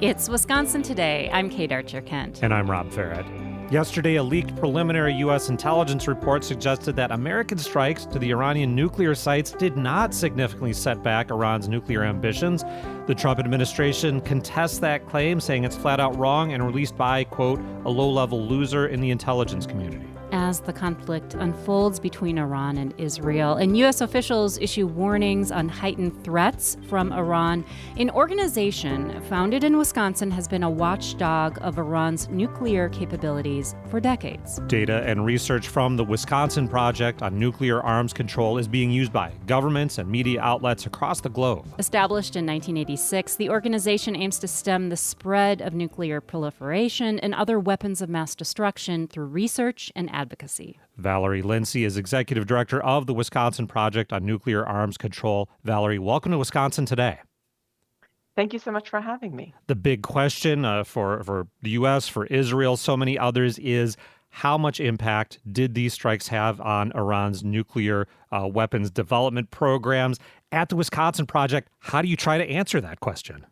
It's Wisconsin Today. I'm Kate Archer-Kent. And I'm Rob Farrett. Yesterday, a leaked preliminary U.S. intelligence report suggested that American strikes to the Iranian nuclear sites did not significantly set back Iran's nuclear ambitions. The Trump administration contests that claim, saying it's flat out wrong and released by, quote, a low-level loser in the intelligence community. As the conflict unfolds between Iran and Israel, and U.S. officials issue warnings on heightened threats from Iran, an organization founded in Wisconsin has been a watchdog of Iran's nuclear capabilities for decades. Data and research from the Wisconsin Project on Nuclear Arms Control is being used by governments and media outlets across the globe. Established in 1986, the organization aims to stem the spread of nuclear proliferation and other weapons of mass destruction through research and advocacy. Valerie Lindsay is executive director of the Wisconsin Project on Nuclear Arms Control. Valerie, welcome to Wisconsin Today. Thank you so much for having me. The big question for the U.S., for Israel, so many others is how much impact did these strikes have on Iran's nuclear weapons development programs? At the Wisconsin Project, how do you try to answer that question?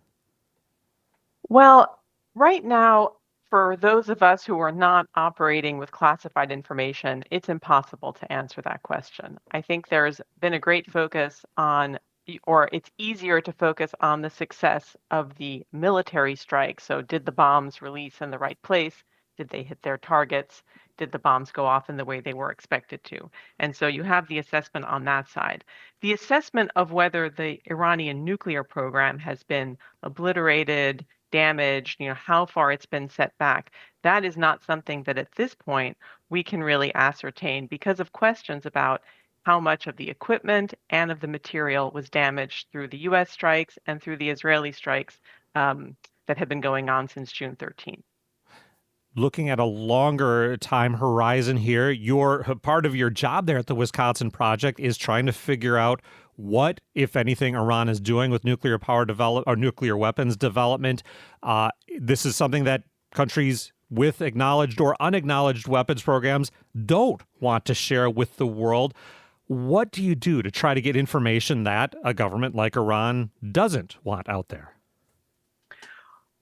Well, right now, for those of us who are not operating with classified information, it's impossible to answer that question. I think there's been a great focus on, or it's easier to focus on the success of the military strikes. So did the bombs release in the right place? Did they hit their targets? Did the bombs go off in the way they were expected to? And so you have the assessment on that side. The assessment of whether the Iranian nuclear program has been obliterated, damaged, how far it's been set back, that is not something that at this point we can really ascertain because of questions about how much of the equipment and of the material was damaged through the U.S. strikes and through the Israeli strikes that have been going on since June 13th. Looking at a longer time horizon here, part of your job there at the Wisconsin Project is trying to figure out what, if anything, Iran is doing with nuclear power or nuclear weapons development. This is something that countries with acknowledged or unacknowledged weapons programs don't want to share with the world. What do you do to try to get information that a government like Iran doesn't want out there?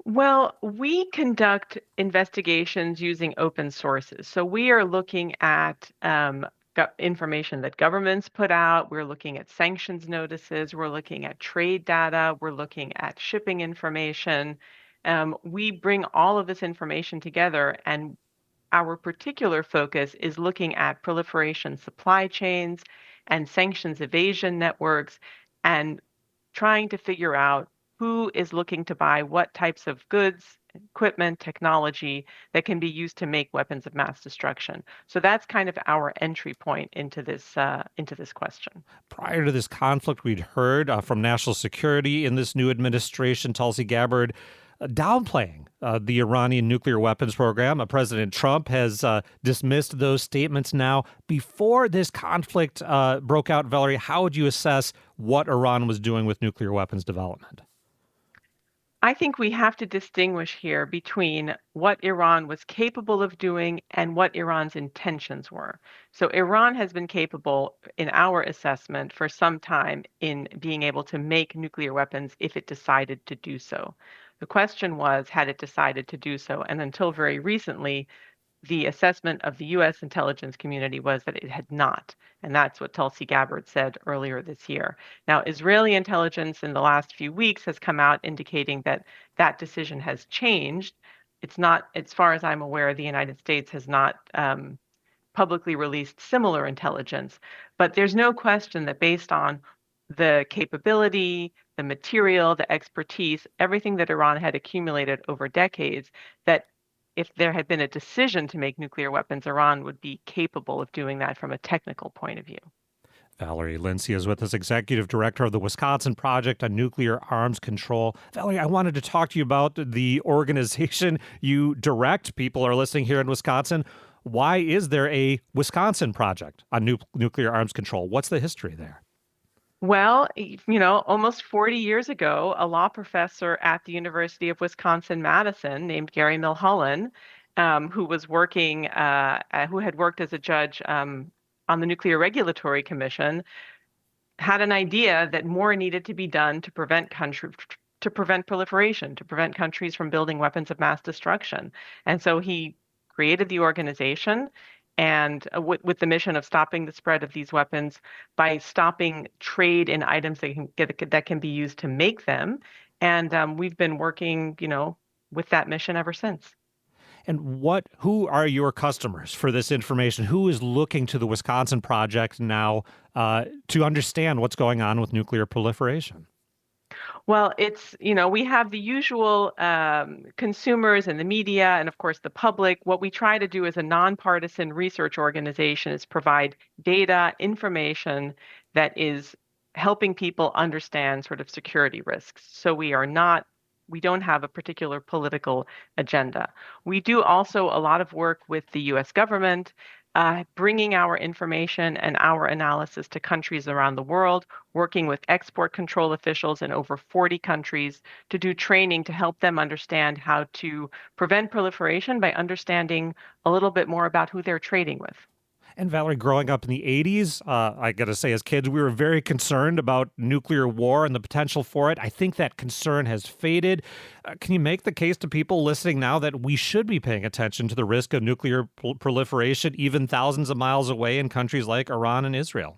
Well, we conduct investigations using open sources. So we are looking at information that governments put out. We're looking at sanctions notices. We're looking at trade data. We're looking at shipping information. We bring all of this information together, and our particular focus is looking at proliferation supply chains and sanctions evasion networks and trying to figure out who is looking to buy what types of goods, equipment, technology that can be used to make weapons of mass destruction. So that's kind of our entry point into this question. Prior to this conflict, we'd heard from national security in this new administration, Tulsi Gabbard, downplaying the Iranian nuclear weapons program. President Trump has dismissed those statements now. Before this conflict broke out, Valerie, how would you assess what Iran was doing with nuclear weapons development? I think we have to distinguish here between what Iran was capable of doing and what Iran's intentions were. So Iran has been capable, in our assessment, for some time in being able to make nuclear weapons if it decided to do so. The question was, had it decided to do so? And until very recently, the assessment of the U.S. intelligence community was that it had not. And that's what Tulsi Gabbard said earlier this year. Now, Israeli intelligence in the last few weeks has come out indicating that that decision has changed. It's not, as far as I'm aware, the United States has not publicly released similar intelligence. But there's no question that based on the capability, the material, the expertise, everything that Iran had accumulated over decades, that if there had been a decision to make nuclear weapons, Iran would be capable of doing that from a technical point of view. Valerie Lindsay is with us, executive director of the Wisconsin Project on Nuclear Arms Control. Valerie, I wanted to talk to you about the organization you direct. People are listening here in Wisconsin. Why is there a Wisconsin Project on Nuclear Arms Control? What's the history there? Well, almost 40 years ago, a law professor at the University of Wisconsin-Madison named Gary Milholland, who had worked as a judge on the Nuclear Regulatory Commission, had an idea that more needed to be done to prevent to prevent proliferation, to prevent countries from building weapons of mass destruction. And so he created the organization and with the mission of stopping the spread of these weapons by stopping trade in items that can be used to make them. And we've been working, with that mission ever since. And who are your customers for this information? Who is looking to the Wisconsin Project now to understand what's going on with nuclear proliferation? Well, we have the usual consumers and the media and, of course, the public. What we try to do as a nonpartisan research organization is provide data, information that is helping people understand sort of security risks. So we don't have a particular political agenda. We do also a lot of work with the US government, bringing our information and our analysis to countries around the world, working with export control officials in over 40 countries to do training to help them understand how to prevent proliferation by understanding a little bit more about who they're trading with. And Valerie, growing up in the 80s, I got to say, as kids, we were very concerned about nuclear war and the potential for it. I think that concern has faded. Can you make the case to people listening now that we should be paying attention to the risk of nuclear proliferation, even thousands of miles away in countries like Iran and Israel?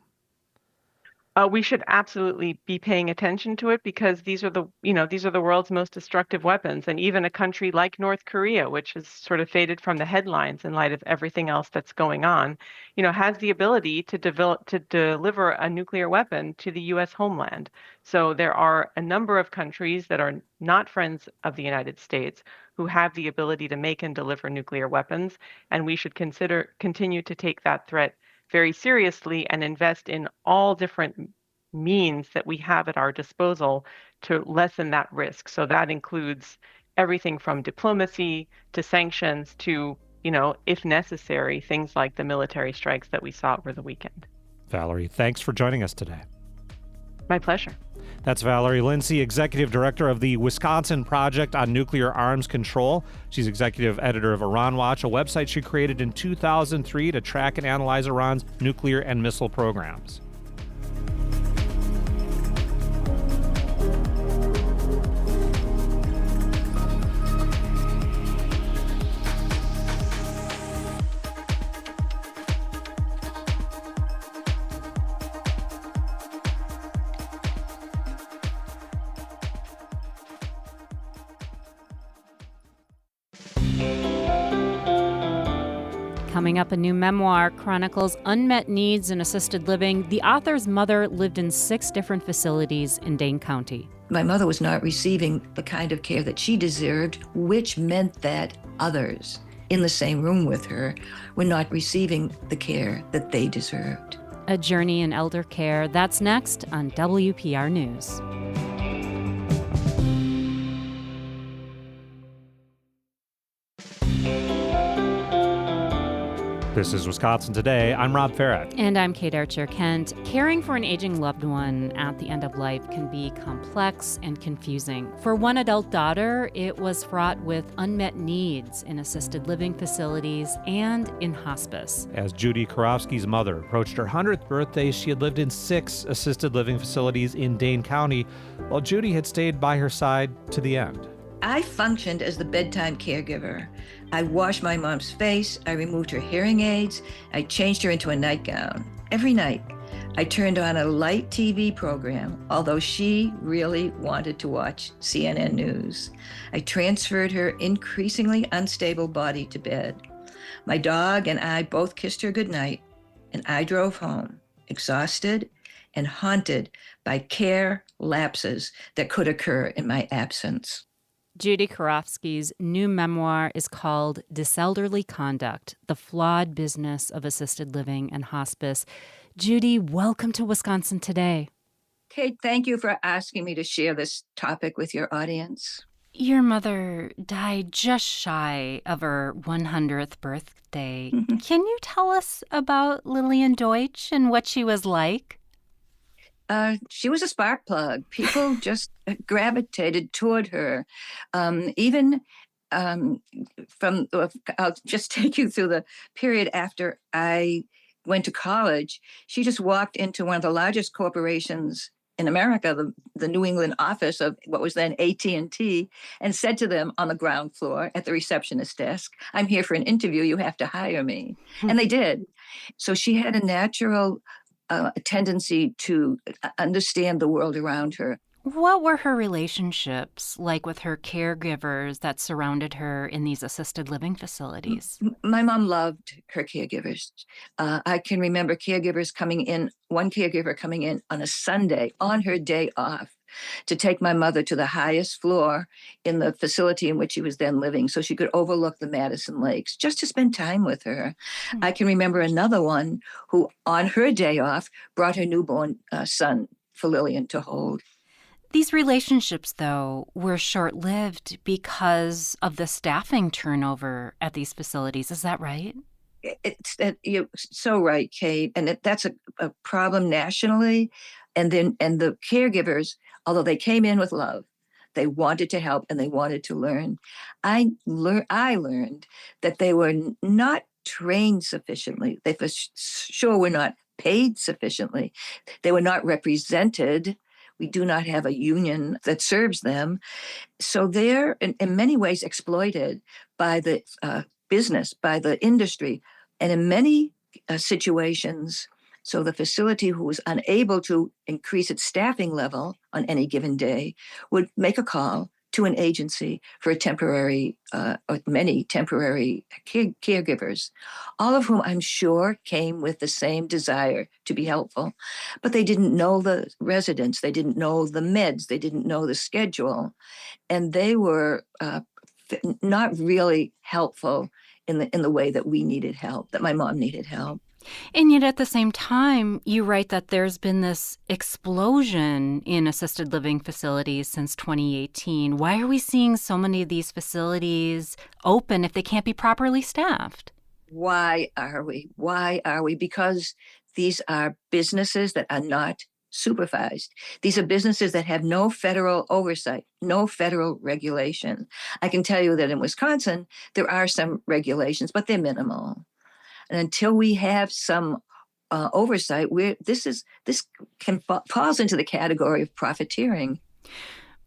We should absolutely be paying attention to it because these are the world's most destructive weapons. And even a country like North Korea, which has sort of faded from the headlines in light of everything else that's going on, has the ability to deliver a nuclear weapon to the U.S. homeland. So there are a number of countries that are not friends of the United States who have the ability to make and deliver nuclear weapons, and we should continue to take that threat very seriously and invest in all different means that we have at our disposal to lessen that risk. So that includes everything from diplomacy to sanctions to, if necessary, things like the military strikes that we saw over the weekend. Valerie, thanks for joining us today. My pleasure. That's Valerie Lindsay, Executive Director of the Wisconsin Project on Nuclear Arms Control. She's Executive Editor of Iran Watch, a website she created in 2003 to track and analyze Iran's nuclear and missile programs. Coming up, a new memoir chronicles unmet needs in assisted living. The author's mother lived in 6 different facilities in Dane County. My mother was not receiving the kind of care that she deserved, which meant that others in the same room with her were not receiving the care that they deserved. A journey in elder care. That's next on WPR News. This is Wisconsin Today. I'm Rob Farrett. And I'm Kate Archer-Kent. Caring for an aging loved one at the end of life can be complex and confusing. For one adult daughter, it was fraught with unmet needs in assisted living facilities and in hospice. As Judy Karofsky's mother approached her 100th birthday, she had lived in 6 assisted living facilities in Dane County, while Judy had stayed by her side to the end. I functioned as the bedtime caregiver. I washed my mom's face, I removed her hearing aids, I changed her into a nightgown. Every night, I turned on a light TV program, although she really wanted to watch CNN News. I transferred her increasingly unstable body to bed. My dog and I both kissed her goodnight, and I drove home, exhausted and haunted by care lapses that could occur in my absence. Judy Karofsky's new memoir is called Diselderly Conduct, The Flawed Business of Assisted Living and Hospice. Judy, welcome to Wisconsin Today. Kate, thank you for asking me to share this topic with your audience. Your mother died just shy of her 100th birthday. Can you tell us about Lillian Deutsch and what she was like? She was a spark plug. People just gravitated toward her. I'll just take you through the period after I went to college. She just walked into one of the largest corporations in America, the New England office of what was then AT&T, and said to them on the ground floor at the receptionist desk, "I'm here for an interview. You have to hire me." And they did. So she had a natural tendency to understand the world around her. What were her relationships like with her caregivers that surrounded her in these assisted living facilities? My mom loved her caregivers. I can remember one caregiver coming in on a Sunday on her day off to take my mother to the highest floor in the facility in which she was then living so she could overlook the Madison Lakes, just to spend time with her. I can remember another one who on her day off brought her newborn son for Lillian to hold. These relationships, though, were short-lived because of the staffing turnover at these facilities. Is that right? You're so right, Kate. And that's a problem nationally. And the caregivers, although they came in with love, they wanted to help and they wanted to learn. I learned that they were not trained sufficiently. They for sure were not paid sufficiently. They were not represented. We do not have a union that serves them. So they're in many ways exploited by the business, by the industry. And in many situations, so the facility who was unable to increase its staffing level on any given day would make a call to an agency for a temporary, or many temporary caregivers, all of whom I'm sure came with the same desire to be helpful, but they didn't know the residents, they didn't know the meds, they didn't know the schedule, and they were not really helpful in the way that we needed help, that my mom needed help. And yet at the same time, you write that there's been this explosion in assisted living facilities since 2018. Why are we seeing so many of these facilities open if they can't be properly staffed? Why are we? Because these are businesses that are not supervised. These are businesses that have no federal oversight, no federal regulation. I can tell you that in Wisconsin, there are some regulations, but they're minimal. And until we have some oversight, this falls into the category of profiteering.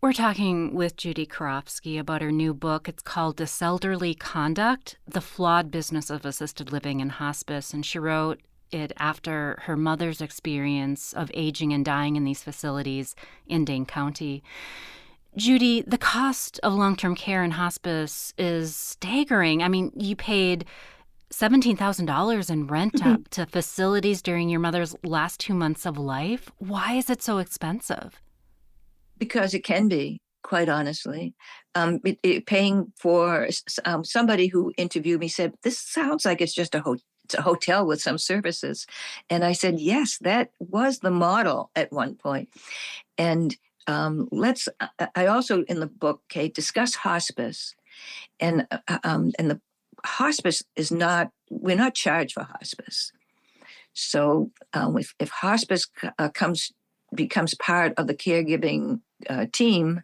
We're talking with Judy Karofsky about her new book. It's called Diselderly Conduct, The Flawed Business of Assisted Living and Hospice. And she wrote it after her mother's experience of aging and dying in these facilities in Dane County. Judy, the cost of long-term care and hospice is staggering. I mean, you paid $17,000 in rent to facilities during your mother's last 2 months of life. Why is it so expensive? Because it can be, quite honestly. Paying for somebody who interviewed me said, "This sounds like it's just it's a hotel with some services." And I said, yes, that was the model at one point. And I also in the book, Kate, discuss hospice. And the hospice we're not charged for hospice. So if hospice becomes part of the caregiving team,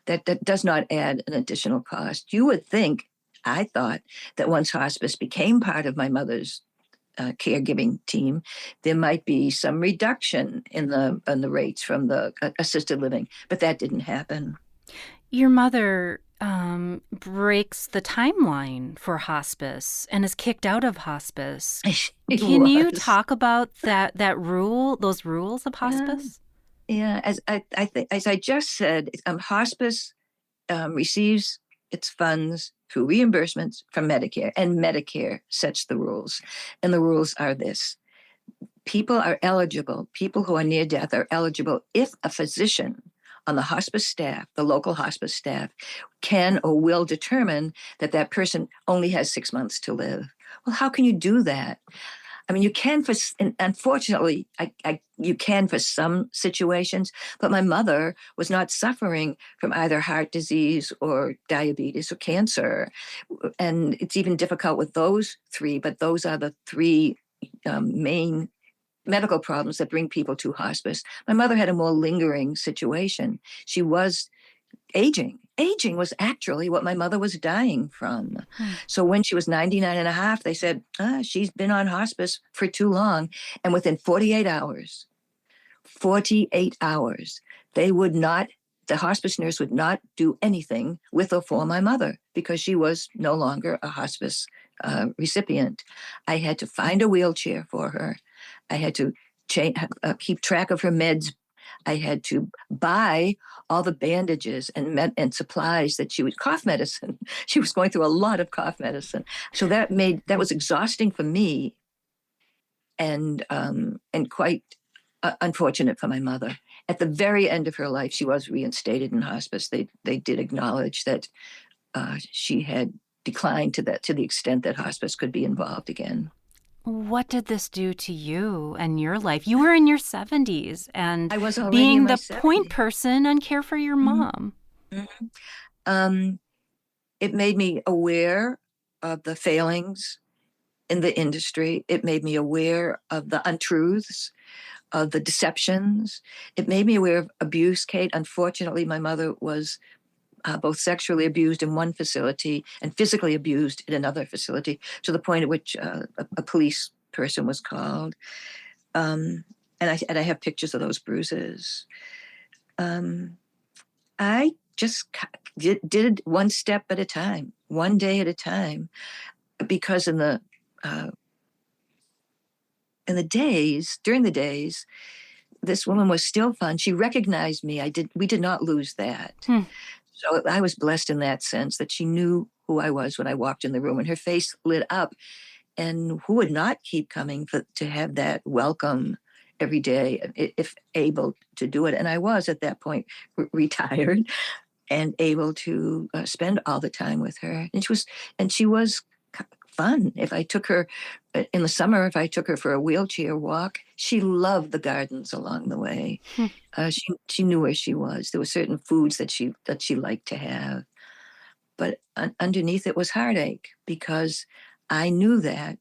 that does not add an additional cost. You would think, I thought, that once hospice became part of my mother's caregiving team, there might be some reduction in the rates from the assisted living, but that didn't happen. Your mother breaks the timeline for hospice and is kicked out of hospice. Can you talk about those rules of hospice? Yeah, as I just said, hospice receives its funds through reimbursements from Medicare, and Medicare sets the rules. And the rules are this: people who are near death are eligible if a physician on the hospice staff, the local hospice staff, can or will determine that person only has 6 months to live. Well, how can you do that? I mean, you can unfortunately, you can for some situations, but my mother was not suffering from either heart disease or diabetes or cancer. And it's even difficult with those three, but those are the three main medical problems that bring people to hospice. My mother had a more lingering situation. She was aging. Aging was actually what my mother was dying from. So when she was 99 and a half, they said, she's been on hospice for too long. And within 48 hours, 48 hours. The hospice nurse would not do anything with or for my mother because she was no longer a hospice recipient. I had to find a wheelchair for her. I had to keep track of her meds. I had to buy all the bandages and supplies that cough medicine. She was going through a lot of cough medicine. So that was exhausting for me and quite unfortunate for my mother. At the very end of her life, she was reinstated in hospice. They did acknowledge that she had declined to the extent that hospice could be involved again. What did this do to you and your life? You were in your 70s and I was already being in my the 70s. point person and care for your mom. Mm-hmm. It made me aware of the failings in the industry. It made me aware of the untruths, of the deceptions. It made me aware of abuse, Kate. Unfortunately, my mother was both sexually abused in one facility and physically abused in another facility, to the point at which a police person was called. And I have pictures of those bruises. I just did one step at a time, one day at a time, because during the days, this woman was still fun. She recognized me. We did not lose that. So I was blessed in that sense that she knew who I was when I walked in the room, and her face lit up. And who would not keep coming to have that welcome every day, if able to do it? And I was at that point retired and able to spend all the time with her. And she was fun. If I took her in the summer, if I took her for a wheelchair walk, she loved the gardens along the way. She knew where she was. There were certain foods that she liked to have, but underneath it was heartache, because I knew that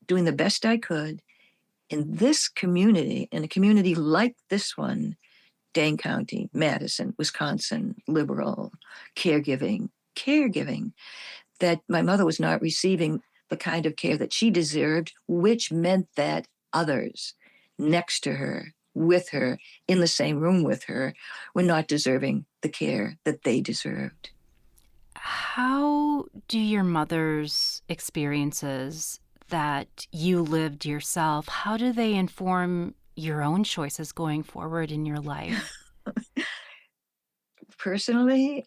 doing the best I could in this community, in a community like this one, Dane County, Madison, Wisconsin, liberal, caregiving, that my mother was not receiving the kind of care that she deserved, which meant that others next to her, with her, in the same room with her, were not deserving the care that they deserved. How do your mother's experiences that you lived yourself, how do they inform your own choices going forward in your life? Personally,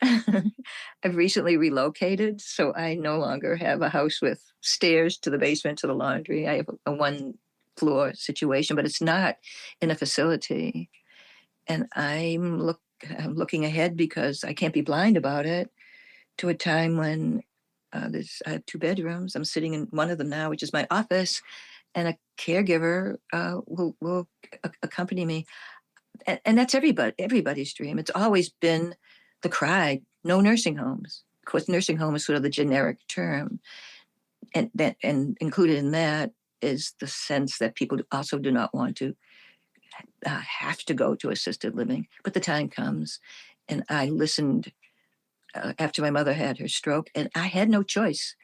I've recently relocated, so I no longer have a house with stairs to the basement to the laundry. I have a one-floor situation, but it's not in a facility. And I'm looking ahead, because I can't be blind about it, to a time when I have 2 bedrooms. I'm sitting in one of them now, which is my office, and a caregiver will accompany me. And that's everybody's dream. It's always been the cry, no nursing homes. Of course, nursing home is sort of the generic term. And included in that is the sense that people also do not want to have to go to assisted living. But the time comes, and I listened after my mother had her stroke, and I had no choice.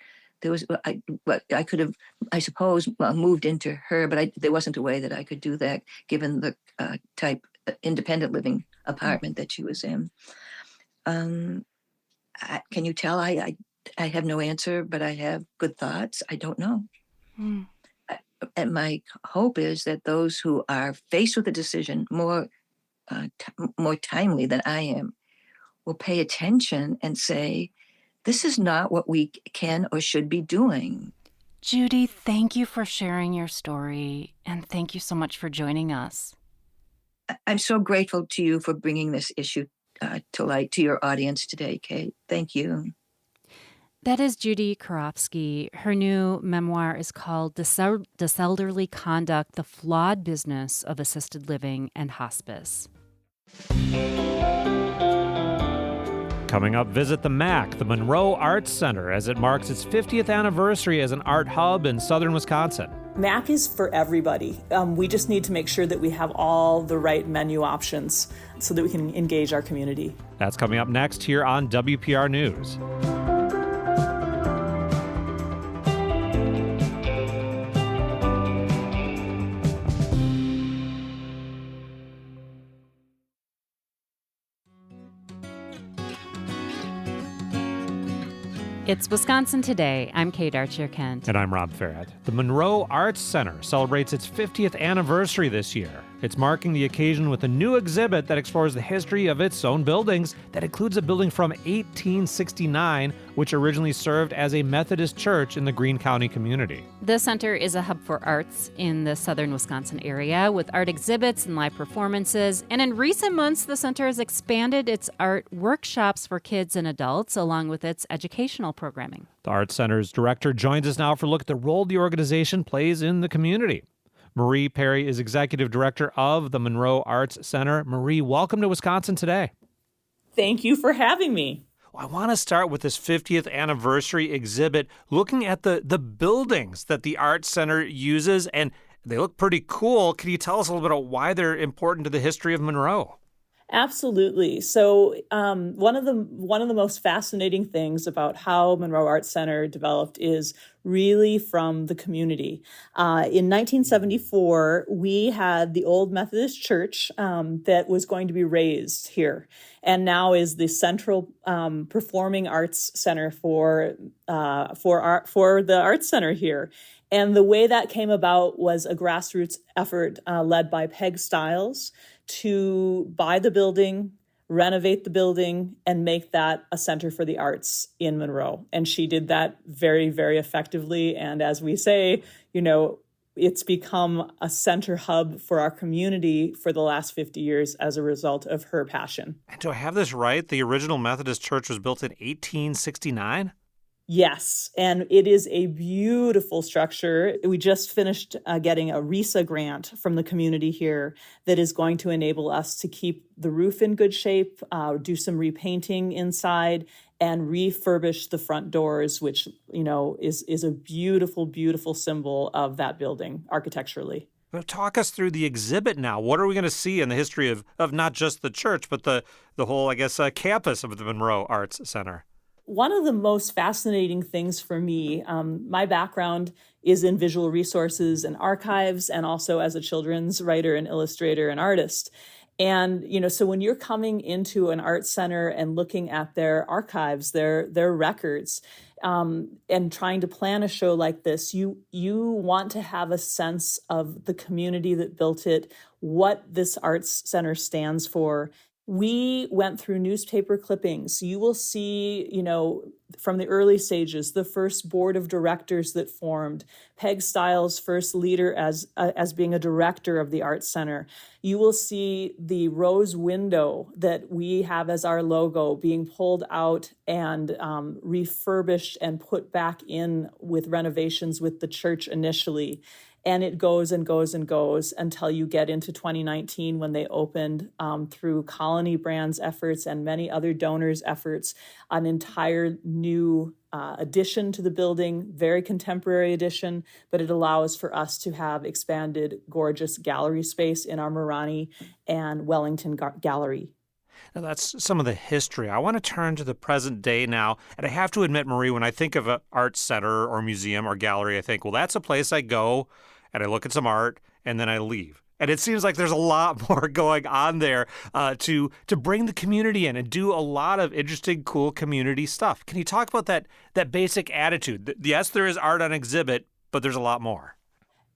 I could have, I suppose, moved into her, but there wasn't a way that I could do that, given the type independent living apartment that she was in. Can you tell? I have no answer, but I have good thoughts. I don't know. And my hope is that those who are faced with a decision more timely than I am will pay attention and say, this is not what we can or should be doing. Judy, thank you for sharing your story, and thank you so much for joining us. I'm so grateful to you for bringing this issue to light to your audience today, Kate. Thank you. That is Judy Karofsky. Her new memoir is called Disorderly Conduct, The Flawed Business of Assisted Living and Hospice. Coming up, visit the MAC, the Monroe Arts Center, as it marks its 50th anniversary as an art hub in southern Wisconsin. MAC is for everybody. We just need to make sure that we have all the right menu options so that we can engage our community. That's coming up next here on WPR News. It's Wisconsin Today. I'm Kate Archer-Kent. And I'm Rob Farrett. The Monroe Arts Center celebrates its 50th anniversary this year. It's marking the occasion with a new exhibit that explores the history of its own buildings. That includes a building from 1869, which originally served as a Methodist church in the Greene County community. The center is a hub for arts in the southern Wisconsin area with art exhibits and live performances. And in recent months, the center has expanded its art workshops for kids and adults, along with its educational programming. The Arts Center's director joins us now for a look at the role the organization plays in the community. Marie Perry is executive director of the Monroe Arts Center. Marie, welcome to Wisconsin Today. Thank you for having me. I want to start with this 50th anniversary exhibit, looking at the buildings that the Arts Center uses, and they look pretty cool. Can you tell us a little bit about why they're important to the history of Monroe? Absolutely. So one of the most fascinating things about how Monroe Arts Center developed is really from the community. In 1974, we had the old Methodist church that was going to be raised here, and now is the central performing arts center for the Arts Center here. And the way that came about was a grassroots effort led by Peg Stiles to buy the building, renovate the building, and make that a center for the arts in Monroe. And she did that very, very effectively. And as we say, it's become a center hub for our community for the last 50 years as a result of her passion. And do I have this right? The original Methodist church was built in 1869? Yes, and it is a beautiful structure. We just finished getting a RISA grant from the community here that is going to enable us to keep the roof in good shape, do some repainting inside, and refurbish the front doors, which, is a beautiful, beautiful symbol of that building architecturally. Talk us through the exhibit now. What are we going to see in the history of not just the church, but the whole, campus of the Monroe Arts Center? One of the most fascinating things for me, my background is in visual resources and archives, and also as a children's writer and illustrator and artist. And, so when you're coming into an art center and looking at their archives, their records, and trying to plan a show like this, you want to have a sense of the community that built it, what this arts center stands for. We went through newspaper clippings. You will see, from the early stages, the first board of directors that formed, Peg Stiles' first leader as being a director of the Arts Center. You will see the rose window that we have as our logo being pulled out and refurbished and put back in with renovations with the church initially. And it goes and goes and goes until you get into 2019 when they opened, through Colony Brands efforts and many other donors' efforts, an entire new addition to the building, very contemporary addition, but it allows for us to have expanded, gorgeous gallery space in our Marani and Wellington Gallery. Now, that's some of the history. I want to turn to the present day now. And I have to admit, Marie, when I think of an art center or museum or gallery, I think, well, that's a place I go and I look at some art and then I leave. And it seems like there's a lot more going on there to bring the community in and do a lot of interesting, cool community stuff. Can you talk about that basic attitude? Yes, there is art on exhibit, but there's a lot more.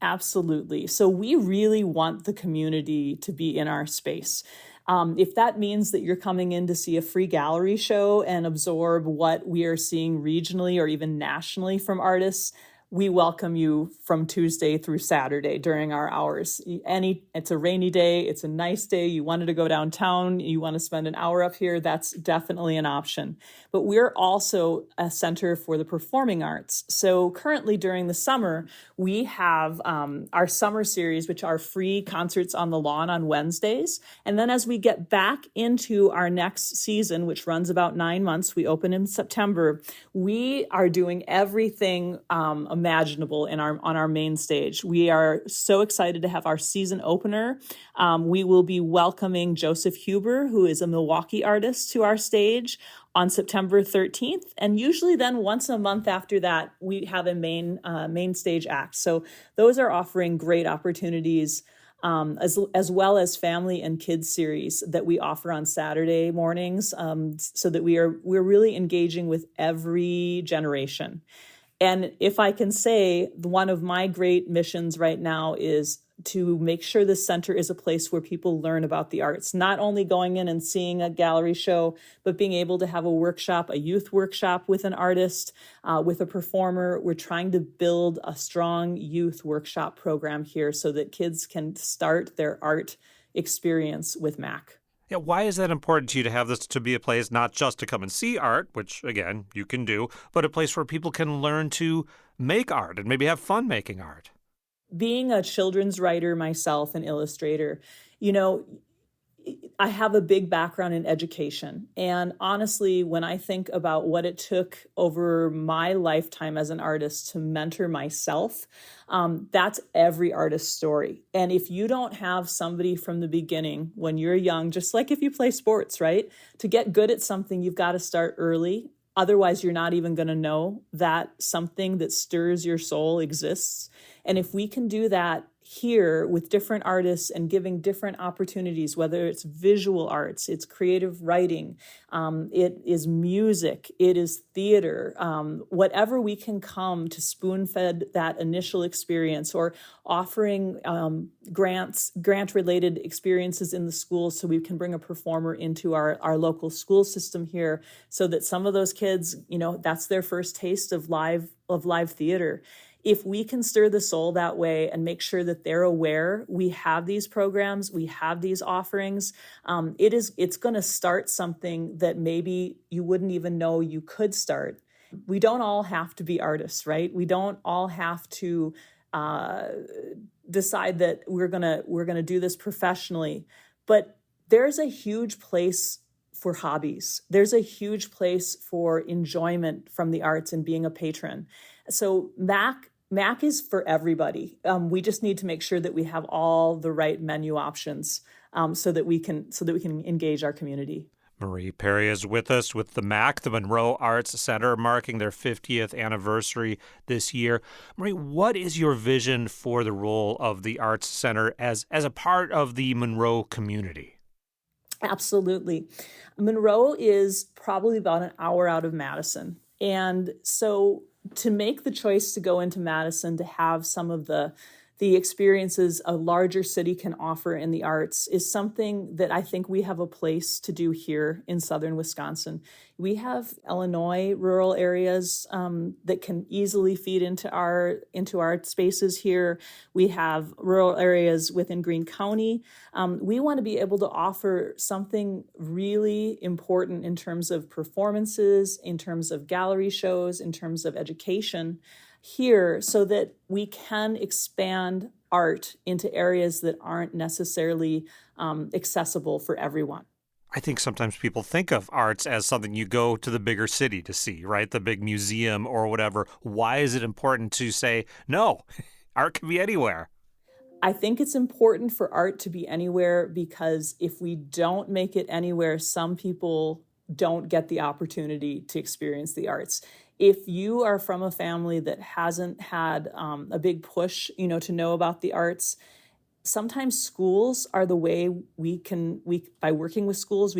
Absolutely. So we really want the community to be in our space. If that means that you're coming in to see a free gallery show and absorb what we are seeing regionally or even nationally from artists, we welcome you from Tuesday through Saturday during our hours. It's a rainy day, it's a nice day, you wanted to go downtown, you want to spend an hour up here, that's definitely an option. But we're also a center for the performing arts. So currently during the summer, we have our summer series, which are free concerts on the lawn on Wednesdays. And then as we get back into our next season, which runs about 9 months, we open in September, we are doing everything imaginable on our main stage. We are so excited to have our season opener. We will be welcoming Joseph Huber, who is a Milwaukee artist, to our stage on September 13th. And usually then once a month after that, we have a main stage act. So those are offering great opportunities as well as family and kids series that we offer on Saturday mornings, so that we're really engaging with every generation. And if I can say, one of my great missions right now is to make sure the center is a place where people learn about the arts, not only going in and seeing a gallery show, but being able to have a workshop, a youth workshop with an artist, with a performer. We're trying to build a strong youth workshop program here so that kids can start their art experience with MAC. Yeah, why is that important to you to have this to be a place not just to come and see art, which, again, you can do, but a place where people can learn to make art and maybe have fun making art? Being a children's writer myself, an illustrator, I have a big background in education. And honestly, when I think about what it took over my lifetime as an artist to mentor myself, that's every artist's story. And if you don't have somebody from the beginning when you're young, just like if you play sports, right? To get good at something, you've got to start early. Otherwise, you're not even going to know that something that stirs your soul exists. And if we can do that here with different artists and giving different opportunities, whether it's visual arts, it's creative writing, it is music, it is theater, whatever we can come to spoon-fed that initial experience, or offering grant-related experiences in the schools so we can bring a performer into our local school system here, so that some of those kids, that's their first taste of live theater. If we can stir the soul that way and make sure that they're aware we have these programs, we have these offerings, it's going to start something that maybe you wouldn't even know you could start. We don't all have to be artists, right? We don't all have to decide that we're gonna do this professionally. But there's a huge place for hobbies. There's a huge place for enjoyment from the arts and being a patron. So MAC is for everybody. We just need to make sure that we have all the right menu options, so that we can engage our community. Marie Perry is with us with the MAC, the Monroe Arts Center, marking their 50th anniversary this year. Marie, what is your vision for the role of the Arts Center as a part of the Monroe community? Absolutely. Monroe is probably about an hour out of Madison. And so to make the choice to go into Madison to have some of the experiences a larger city can offer in the arts is something that I think we have a place to do here in southern Wisconsin. We have Illinois rural areas that can easily feed into our spaces here. We have rural areas within Greene County. We want to be able to offer something really important in terms of performances, in terms of gallery shows, in terms of education here, so that we can expand art into areas that aren't necessarily accessible for everyone. I think sometimes people think of arts as something you go to the bigger city to see, right? The big museum or whatever. Why is it important to say, no, art can be anywhere? I think it's important for art to be anywhere because if we don't make it anywhere, some people don't get the opportunity to experience the arts. If you are from a family that hasn't had a big push, to know about the arts, sometimes schools are the way we by working with schools,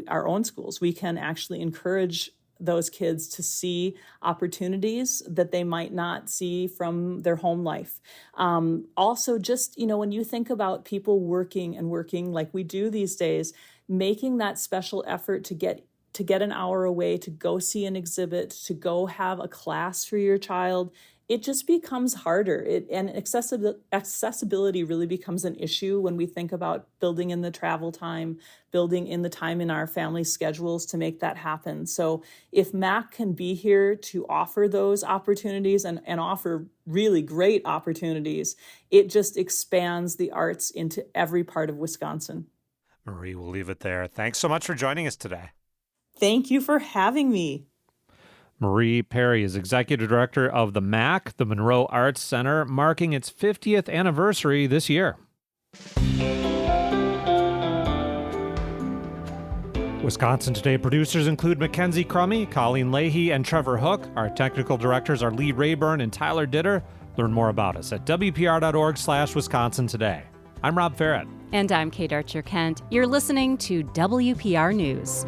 our own schools, we can actually encourage those kids to see opportunities that they might not see from their home life. Also, just, when you think about people working like we do these days, making that special effort to get an hour away, to go see an exhibit, to go have a class for your child, it just becomes harder. And accessibility really becomes an issue when we think about building in the travel time, building in the time in our family schedules to make that happen. So if MAC can be here to offer those opportunities and offer really great opportunities, it just expands the arts into every part of Wisconsin. Marie, we'll leave it there. Thanks so much for joining us today. Thank you for having me. Marie Perry is Executive Director of the MAC, the Monroe Arts Center, marking its 50th anniversary this year. Wisconsin Today producers include Mackenzie Crummy, Colleen Leahy, and Trevor Hook. Our technical directors are Lee Rayburn and Tyler Ditter. Learn more about us at WPR.org/Wisconsin Today. I'm Rob Farrett. And I'm Kate Archer-Kent. You're listening to WPR News.